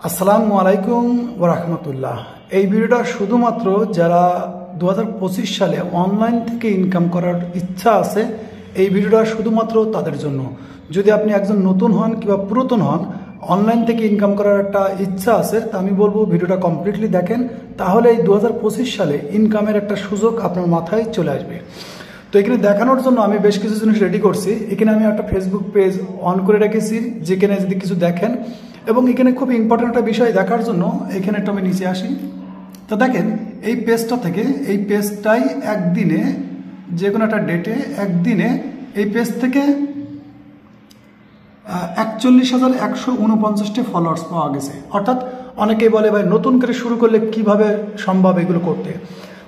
আসসালামু আলাইকুম ওয়া রাহমাতুল্লাহ। এই ভিডিওটা শুধুমাত্র যারা 2025 সালে অনলাইন থেকে ইনকাম করার ইচ্ছা আছে, এই ভিডিওটা শুধুমাত্র তাদের জন্য। যদি আপনি একজন নতুন হন কিংবা পুরাতন হন, অনলাইন থেকে ইনকাম করার একটা ইচ্ছা আছে, তা আমি বলবো ভিডিওটা কমপ্লিটলি দেখেন, তাহলে এই 2025 সালে ইনকামের একটা সুযোগ আপনার মাথায় চলে আসবে। তো এখানে দেখানোর জন্য আমি বেশ কিছু জিনিস রেডি করছি। এখানে আমি একটা ফেসবুক পেজ অন করে রেখেছি, যেখানে যদি কিছু দেখেন, এবং এখানে খুব ইম্পর্টেন্ট একটা বিষয় দেখার জন্য এখানে একটু আমি নিচে আসি। তো দেখেন এই পেজটা থেকে, এই পেজটাই একদিনে, যে কোনো একটা ডেটে একদিনে এই পেজ থেকে 41,149টি ফলোয়ার্স পাওয়া গেছে। অর্থাৎ অনেকেই বলে ভাই নতুন করে শুরু করলে কিভাবে সম্ভব এগুলো করতে।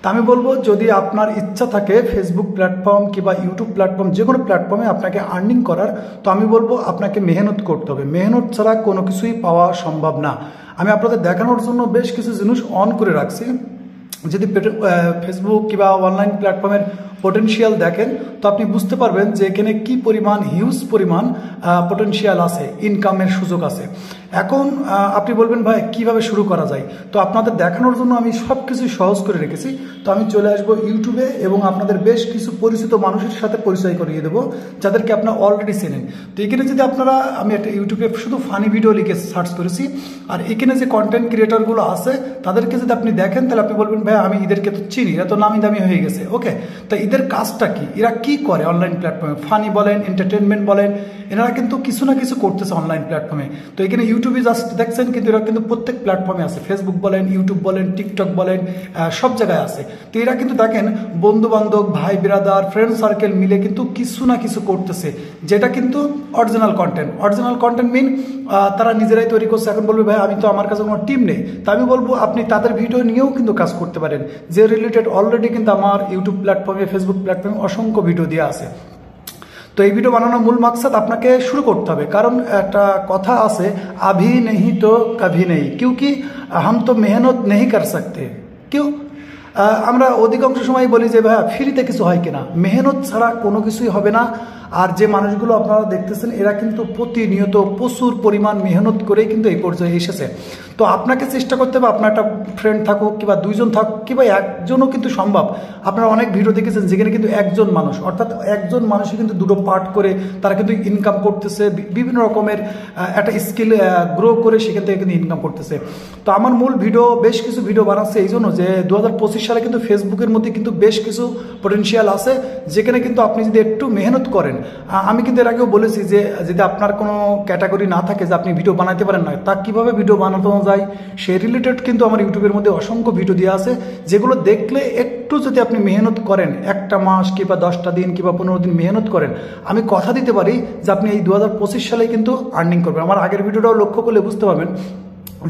তা আমি বলবো, যদি আপনার ইচ্ছা থাকে ফেসবুক প্ল্যাটফর্ম কিংবা ইউটিউব প্ল্যাটফর্ম, যে কোনো প্ল্যাটফর্মে আপনাকে আর্নিং করার, তো আমি বলবো আপনাকে মেহনত করতে হবে। মেহনত ছাড়া কোনো কিছুই পাওয়া সম্ভব না। আমি আপনাদের দেখানোর জন্য বেশ কিছু জিনিস অন করে রাখছি। যদি ফেসবুক কিংবা অনলাইন প্ল্যাটফর্মের পোটেনশিয়াল দেখেন, তো আপনি বুঝতে পারবেন যে এখানে কি পরিমাণ, হিউজ পরিমাণ পোটেনশিয়াল আছে, ইনকামের সুযোগ আছে। এখন আপনি বলবেন ভাই কিভাবে শুরু করা যায়, তো আপনাদের দেখানোর জন্য আমি সব কিছু সহজ করে রেখেছি। তো আমি চলে আসবো ইউটিউবে এবং আপনাদের বেশ কিছু পরিচিত মানুষের সাথে পরিচয় করিয়ে দেবো, যাদেরকে আপনারা অলরেডি চেনেন। তো এখানে যদি আপনারা, আমি একটা ইউটিউবে শুধু ফানি ভিডিও লিখে সার্চ করেছি, আর এখানে যে কন্টেন্ট ক্রিয়েটরগুলো আছে তাদেরকে যদি আপনি দেখেন, তাহলে আপনি বলবেন ভাই আমি এদেরকে তো চিনি, এরা তো নামি দামি হয়ে গেছে। ওকে, তো এদের কাজটা কি, এরা কি করে অনলাইন প্ল্যাটফর্মে, ফানি বলেন, এন্টারটেনমেন্ট বলেন, এনারা কিন্তু কিছু না কিছু করতেছে অনলাইন প্ল্যাটফর্মে। তো এখানে ইউটিউবে জাস্ট দেখছেন, কিন্তু এরা কিন্তু প্রত্যেক প্ল্যাটফর্মে আছে, ফেসবুক বলেন, ইউটিউব বলেন, টিকটক বলেন, সব জায়গায় আছে। তো এরা কিন্তু দেখেন বন্ধু বান্ধব, ভাই ব্রাদার, ফ্রেন্ড সার্কেল মিলে কিন্তু কিছু না কিছু করতেছে, যেটা কিন্তু অরিজিনাল কন্টেন্ট। অরিজিনাল কন্টেন্ট মিন তারা নিজেরাই তৈরি করছে। এখন বলবে ভাই আমি তো, আমার কাছে কোনো টিম নেই, তা আমি বলবো আপনি তাদের ভিডিও নিয়েও কিন্তু কাজ করতে পারেন, যে রিলেটেড অলরেডি কিন্তু আমার ইউটিউব প্ল্যাটফর্মে, ফেসবুক প্ল্যাটফর্মে অসংখ্য ভিডিও দেওয়া আছে। তো এই ভিডিও বানানোর মূল মাকসাদ আপনাকে শুরু করতে হবে, কারণ একটা কথা আছে, আভি নেহি তো কভি নেই, क्योंकि हम तो मेहनत नहीं कर सकते। क्यों? আমরা অধিকাংশ সময় বলি যে ভাই ফ্রিতে কিছু হয় কিনা, মেহনত ছাড়া কোনো কিছুই হবে না। আর যে মানুষগুলো আপনারা দেখতেছেন, এরা কিন্তু প্রতিনিয়ত প্রচুর পরিমাণ মেহনত করেই কিন্তু এই পর্যায়ে এসেছে। তো আপনাকে চেষ্টা করতে হবে, আপনার একটা ফ্রেন্ড থাকুক কিংবা দুইজন থাকুক কিংবা একজনও কিন্তু সম্ভব। আপনারা অনেক ভিডিও দেখেছেন যেখানে কিন্তু একজন মানুষ, অর্থাৎ একজন মানুষই কিন্তু দুটো পার্ট করে তারা কিন্তু ইনকাম করতেছে, বিভিন্ন রকমের একটা স্কিল গ্রো করে সেখান থেকে কিন্তু ইনকাম করতেছে। তো আমার মূল ভিডিও, বেশ কিছু ভিডিও বানাচ্ছে এই জন্য যে 2025 সালে কিন্তু ফেসবুকের মধ্যে কিন্তু বেশ কিছু পোটেনশিয়াল আছে, যেখানে কিন্তু আপনি যদি একটু মেহনত করেন। আমি কিন্তু এর আগেও বলেছি যে যদি আপনার কোনো ক্যাটাগরি না থাকে যে আপনি ভিডিও বানাতে পারেন না, তা কীভাবে ভিডিও বানানো যায় সেই রিলেটেড কিন্তু আমার ইউটিউবের মধ্যে অসংখ্য ভিডিও দেওয়া আছে, যেগুলো দেখলে একটু যদি আপনি মেহনত করেন, একটা মাস কিংবা 10টা দিন কিংবা 15 দিন মেহনত করেন, আমি কথা দিতে পারি যে আপনি এই 2025 সালে কিন্তু আর্নিং করবেন। আমার আগের ভিডিওটাও লক্ষ্য করলে বুঝতে পারবেন,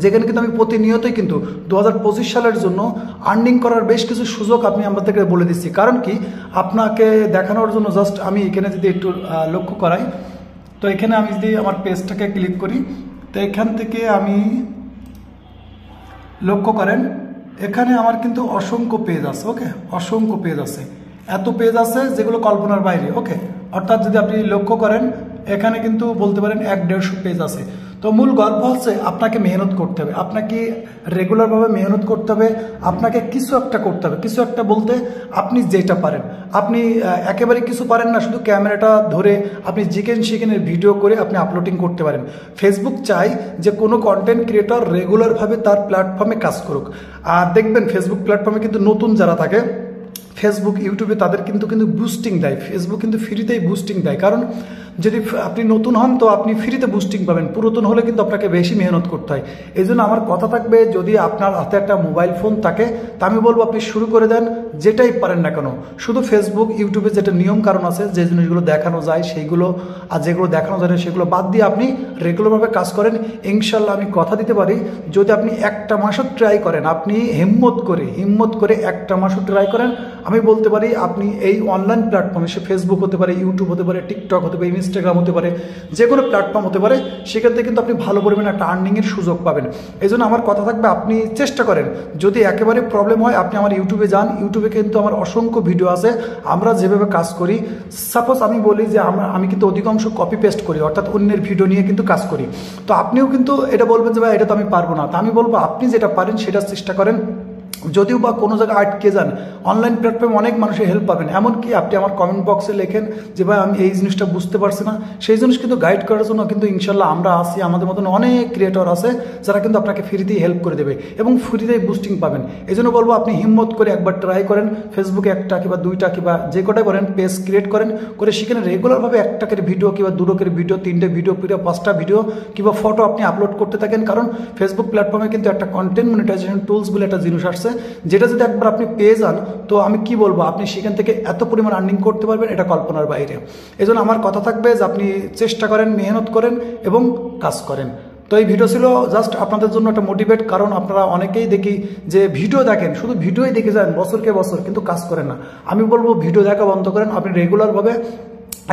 যেখানে কিন্তু আমি প্রতিনিয়তই কিন্তু 2025 সালের জন্য আর্নিং করার বেশ কিছু সুযোগ আপনি আমাদেরকে বলে দিচ্ছি। কারণ কি, আপনাকে দেখানোর জন্য জাস্ট আমি এখানে যদি একটু লক্ষ্য করাই, তো এখানে আমি যদি আমার পেজটাকে ক্লিক করি, তো এখান থেকে আমি লক্ষ্য করেন, এখানে আমার কিন্তু অসংখ্য পেজ আছে। ওকে, অসংখ্য পেজ আছে, এত পেজ আছে যেগুলো কল্পনার বাইরে। ওকে, অর্থাৎ যদি আপনি লক্ষ্য করেন, এখানে কিন্তু বলতে পারেন 150 পেজ আছে। তো মূল গল্প হচ্ছে আপনাকে মেহনত করতে হবে, আপনাকে রেগুলারভাবে মেহনত করতে হবে, আপনাকে কিছু একটা করতে হবে। কিছু একটা বলতে আপনি যেটা পারেন, আপনি একেবারে কিছু পারেন না, শুধু ক্যামেরাটা ধরে আপনি সেখানের ভিডিও করে আপনি আপলোডিং করতে পারেন। ফেসবুক চাই যে কোনো কন্টেন্ট ক্রিয়েটর রেগুলারভাবে তার প্ল্যাটফর্মে কাজ করুক। আর দেখবেন ফেসবুক প্ল্যাটফর্মে কিন্তু নতুন যারা থাকে, ফেসবুক ইউটিউবে তাদের কিন্তু বুস্টিং দেয়, ফেসবুক কিন্তু ফ্রিতেই বুস্টিং দেয়। কারণ যদি আপনি নতুন হন তো আপনি ফ্রিতে বুস্টিং পাবেন, পুরাতন হলে কিন্তু আপনাকে বেশি মেহনত করতে হয়। এই জন্য আমার কথা থাকবে, যদি আপনার হাতে একটা মোবাইল ফোন থাকে, তা আমি বলবো আপনি শুরু করে দেন, যেটাই পারেন না কেন। শুধু ফেসবুক ইউটিউবে যেটা নিয়ম কারণ আছে, যে জিনিসগুলো দেখানো যায় সেইগুলো, আর যেগুলো দেখানো যায় না সেগুলো বাদ দিয়ে আপনি রেগুলারভাবে কাজ করেন, ইনশাল্লাহ আমি কথা দিতে পারি, যদি আপনি একটা মাসও ট্রাই করেন, আপনি হিম্মত করে একটা মাসও ট্রাই করেন, আমি বলতে পারি আপনি এই অনলাইন প্ল্যাটফর্মে, সে ফেসবুক হতে পারে, ইউটিউব হতে পারে, টিকটক হতে পারে, ইনস্টাগ্রাম হতে পারে, যে কোনো প্ল্যাটফর্ম হতে পারে, সেখান থেকে কিন্তু আপনি ভালো পরিমাণে একটা আর্নিংয়ের সুযোগ পাবেন। এই জন্য আমার কথা থাকবে, আপনি চেষ্টা করেন, যদি একেবারে প্রবলেম হয় আপনি আমার ইউটিউবে যান, ইউটিউবে কিন্তু আমার অসংখ্য ভিডিও আছে আমরা যেভাবে কাজ করি। সাপোজ আমি বলি যে আমি কিন্তু অধিকাংশ কপি পেস্ট করি, অর্থাৎ অন্যের ভিডিও নিয়ে কিন্তু কাজ করি। তো আপনিও কিন্তু এটা বলবেন যে ভাই এটা তো আমি পারবো না, তা আমি বলবো আপনি যেটা পারেন সেটা চেষ্টা করেন। যদিও বা কোনো জায়গায় আটকে যান, অনলাইন প্ল্যাটফর্মে অনেক মানুষের হেল্প পাবেন। এমনকি আপনি আমার কমেন্ট বক্সে লেখেন যে ভাই আমি এই জিনিসটা বুঝতে পারছি না, সেই জিনিস কিন্তু গাইড করার জন্য কিন্তু ইনশাল্লাহ আমরা আসি। আমাদের মতন অনেক ক্রিয়েটর আছে যারা কিন্তু আপনাকে ফ্রিতেই হেল্প করে দেবে এবং ফ্রিতেই বুস্টিং পাবেন। এই জন্য বলবো আপনি হিম্মত করে একবার ট্রাই করেন, ফেসবুকে একটা কিংবা দুইটা কিংবা যে কটাই বলেন পেজ ক্রিয়েট করেন, করে সেখানে রেগুলারভাবে একটা করে ভিডিও কিংবা দুটো করে ভিডিও, তিনটে ভিডিও, পাঁচটা ভিডিও কিংবা ফটো আপনি আপলোড করতে থাকেন। কারণ ফেসবুক প্ল্যাটফর্মে কিন্তু একটা কন্টেন্ট মনিটাইজেশন টুলস বলে একটা জিনিস আসছে, যেটা যদি একবার আপনি পেয়ে যান তো আমি কি বলবো, আপনি সেখান থেকে এত পরিমাণ আর্নিং করতে পারবেন, এটা কল্পনার বাইরে। এই জন্য আমার কথা থাকবে যে আপনি চেষ্টা করেন, মেহনত করেন এবং কাজ করেন। তো এই ভিডিও ছিল জাস্ট আপনাদের জন্য একটা মোটিভেট, কারণ আপনারা অনেকেই দেখি যে ভিডিও দেখেন, শুধু ভিডিওই দেখে যান বছরকে বছর, কিন্তু কাজ করেন না। আমি বলবো ভিডিও দেখা বন্ধ করেন, আপনি রেগুলারভাবে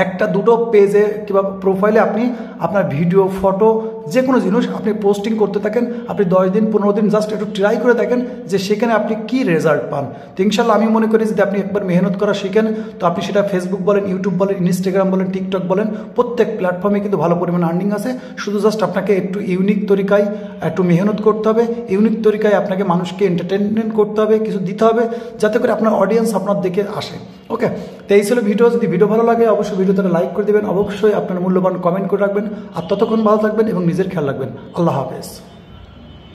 একটা দুটো পেজে কিংবা প্রোফাইলে আপনি আপনার ভিডিও, ফটো, যে কোনো জিনিস আপনি পোস্টিং করতে থাকেন। আপনি 10 দিন 15 দিন জাস্ট একটু ট্রাই করে দেখেন যে সেখানে আপনি কি রেজাল্ট পান। তো ইনশাল্লাহ আমি মনে করি যদি আপনি একবার মেহনত করা শিখেন, তো আপনি সেটা ফেসবুক বলেন, ইউটিউব বলেন, ইনস্টাগ্রাম বলেন, টিকটক বলেন, প্রত্যেক প্ল্যাটফর্মে কিন্তু ভালো পরিমাণ আর্নিং আছে। শুধু জাস্ট আপনাকে একটু ইউনিক তরিকায় একটু মেহনত করতে হবে, ইউনিক তরিকায় আপনাকে মানুষকে এন্টারটেনমেন্ট করতে হবে, কিছু দিতে হবে, যাতে করে আপনার অডিয়েন্স আপনার দিকে আসে। ওকে, তো এই ছিল ভিডিও। যদি ভিডিও ভালো লাগে অবশ্যই ভিডিওতে লাইক করে দেবেন, অবশ্যই আপনার মূল্যবান কমেন্ট করে রাখবেন। আর ততক্ষণ ভালো থাকবেন এবং নিজের খেয়াল রাখবেন। আল্লাহ হাফেজ।